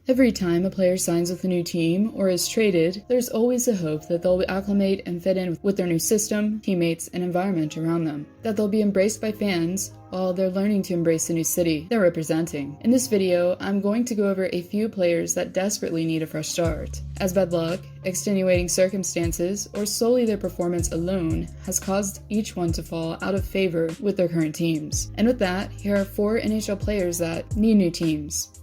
Every time a player signs with a new team or is traded, there's always a hope that they'll acclimate and fit in with their new system, teammates, and environment around them, that they'll be embraced by fans while they're learning to embrace the new city they're representing. In this video, I'm going to go over a few players that desperately need a fresh start, as bad luck, extenuating circumstances, or solely their performance alone has caused each one to fall out of favor with their current teams. And with that, here are 4 NHL players that need new teams.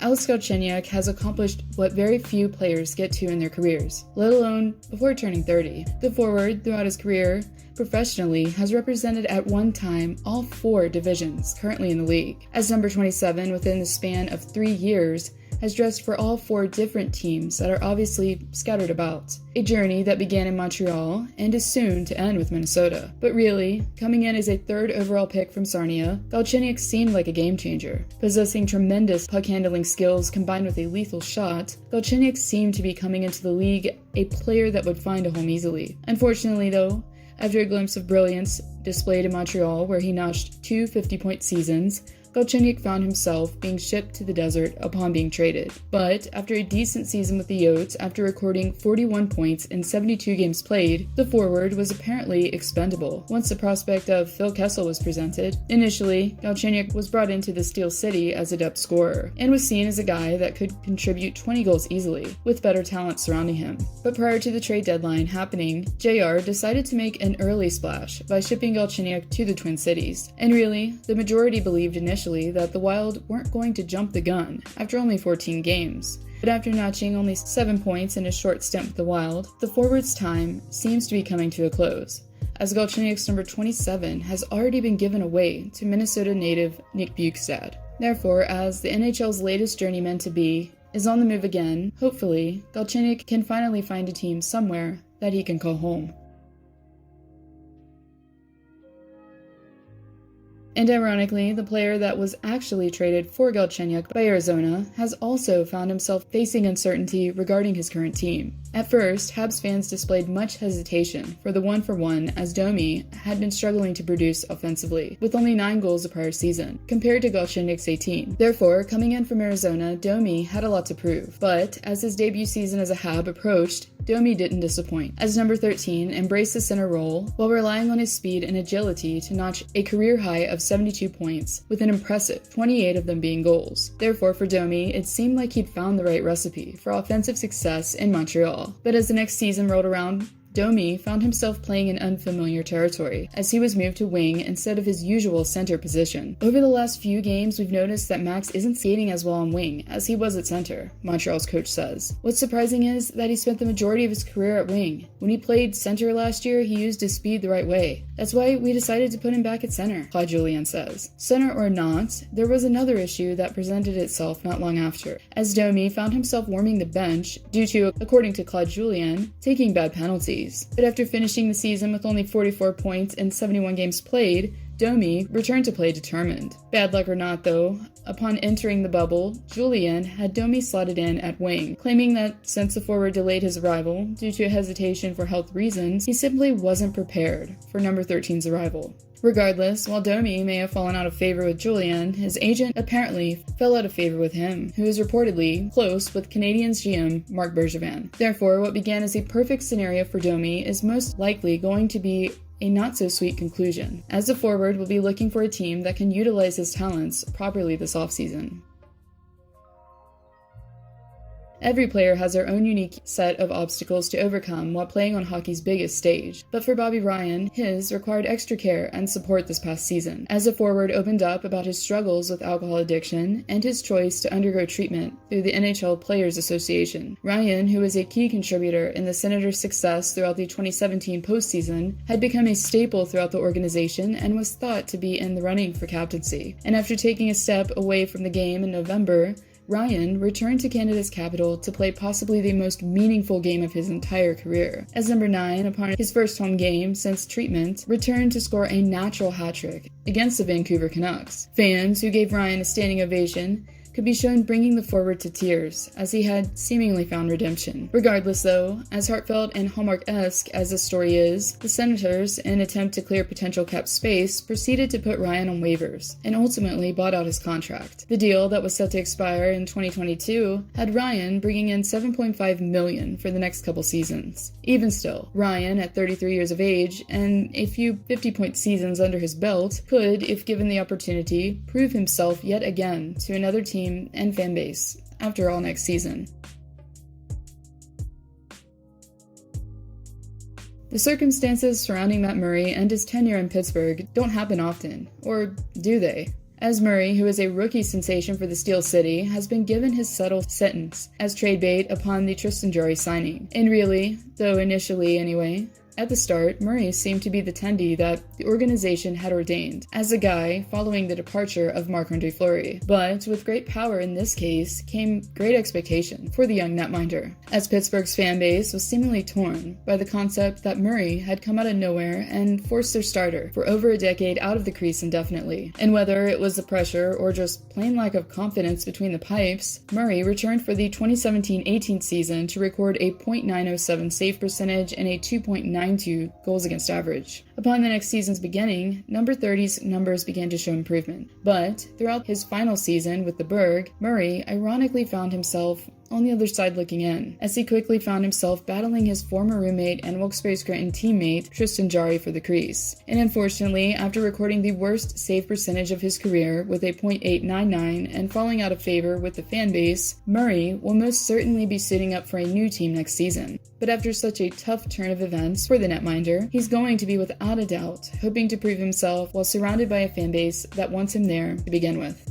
Galchenyuk has accomplished what very few players get to in their careers, let alone before turning 30. The forward, throughout his career, professionally, has represented at one time all 4 divisions currently in the league. As number 27, within the span of 3 years, has dressed for all 4 different teams that are obviously scattered about. A journey that began in Montreal and is soon to end with Minnesota. But really, coming in as a 3rd overall pick from Sarnia, Galchenyuk seemed like a game changer. Possessing tremendous puck handling skills combined with a lethal shot, Galchenyuk seemed to be coming into the league a player that would find a home easily. Unfortunately though, after a glimpse of brilliance displayed in Montreal where he notched 2 50-point seasons, Galchenyuk found himself being shipped to the desert upon being traded. But after a decent season with the Yotes, after recording 41 points in 72 games played, the forward was apparently expendable once the prospect of Phil Kessel was presented. Initially, Galchenyuk was brought into the Steel City as a depth scorer, and was seen as a guy that could contribute 20 goals easily, with better talent surrounding him. But prior to the trade deadline happening, JR decided to make an early splash by shipping Galchenyuk to the Twin Cities. And really, the majority believed initially that the Wild weren't going to jump the gun after only 14 games. But after notching only 7 points in a short stint with the Wild, the forward's time seems to be coming to a close, as Galchenyuk's number 27 has already been given away to Minnesota native Nick Bjugstad. Therefore, as the NHL's latest journeyman-to-be is on the move again, hopefully, Galchenyuk can finally find a team somewhere that he can call home. And ironically, the player that was actually traded for Galchenyuk by Arizona has also found himself facing uncertainty regarding his current team. At first, Habs fans displayed much hesitation for the 1-for-1 as Domi had been struggling to produce offensively, with only 9 goals the prior season, compared to Galchenyuk's 18. Therefore, coming in from Arizona, Domi had a lot to prove. But as his debut season as a Hab approached, Domi didn't disappoint, as number 13 embraced the center role while relying on his speed and agility to notch a career high of 72 points, with an impressive 28 of them being goals. Therefore, for Domi, it seemed like he'd found the right recipe for offensive success in Montreal. But as the next season rolled around, Domi found himself playing in unfamiliar territory, as he was moved to wing instead of his usual center position. Over the last few games, we've noticed that Max isn't skating as well on wing as he was at center, Montreal's coach says. What's surprising is that he spent the majority of his career at wing. When he played center last year, he used his speed the right way. That's why we decided to put him back at center, Claude Julien says. Center or not, there was another issue that presented itself not long after, as Domi found himself warming the bench due to, according to Claude Julien, taking bad penalties. But after finishing the season with only 44 points in 71 games played, Domi returned to play determined. Bad luck or not though, upon entering the bubble, Julien had Domi slotted in at wing, claiming that since the forward delayed his arrival due to a hesitation for health reasons, he simply wasn't prepared for number 13's arrival. Regardless, while Domi may have fallen out of favor with Julien, his agent apparently fell out of favor with him, who is reportedly close with Canadiens GM Marc Bergevin. Therefore, what began as a perfect scenario for Domi is most likely going to be a not-so-sweet conclusion, as the forward will be looking for a team that can utilize his talents properly this offseason. Every player has their own unique set of obstacles to overcome while playing on hockey's biggest stage, but for Bobby Ryan, his required extra care and support this past season, as the forward opened up about his struggles with alcohol addiction and his choice to undergo treatment through the NHL Players Association. Ryan, who was a key contributor in the Senators' success throughout the 2017 postseason, had become a staple throughout the organization and was thought to be in the running for captaincy. And after taking a step away from the game in November, Ryan returned to Canada's capital to play possibly the most meaningful game of his entire career, as number 9, upon his first home game since treatment, returned to score a natural hat-trick against the Vancouver Canucks. Fans, who gave Ryan a standing ovation, could be shown bringing the forward to tears, as he had seemingly found redemption. Regardless though, as heartfelt and Hallmark-esque as this story is, the Senators, in an attempt to clear potential cap space, proceeded to put Ryan on waivers, and ultimately bought out his contract. The deal that was set to expire in 2022 had Ryan bringing in $7.5 million for the next couple seasons. Even still, Ryan, at 33 years of age, and a few 50-point seasons under his belt, could, if given the opportunity, prove himself yet again to another team and fan base, after all next season. The circumstances surrounding Matt Murray and his tenure in Pittsburgh don't happen often, or do they? As Murray, who is a rookie sensation for the Steel City, has been given his subtle sentence as trade bait upon the Tristan Jarry signing. And really, though initially anyway, at the start, Murray seemed to be the tendy that the organization had ordained, as a guy following the departure of Marc-Andre Fleury. But with great power in this case came great expectation for the young netminder, as Pittsburgh's fan base was seemingly torn by the concept that Murray had come out of nowhere and forced their starter for over a decade out of the crease indefinitely. And whether it was the pressure or just plain lack of confidence between the pipes, Murray returned for the 2017-18 season to record a .907 save percentage and a 2.92 goals against average. Upon the next season's beginning, number 30's numbers began to show improvement. But throughout his final season with the Berg, Murray ironically found himself on the other side looking in, as he quickly found himself battling his former roommate and Wilkes-Barre Scranton teammate Tristan Jarry for the crease. And unfortunately, after recording the worst save percentage of his career with a .899 and falling out of favor with the fan base, Murray will most certainly be suiting up for a new team next season. But after such a tough turn of events for the netminder, he's going to be without a doubt hoping to prove himself while surrounded by a fan base that wants him there to begin with.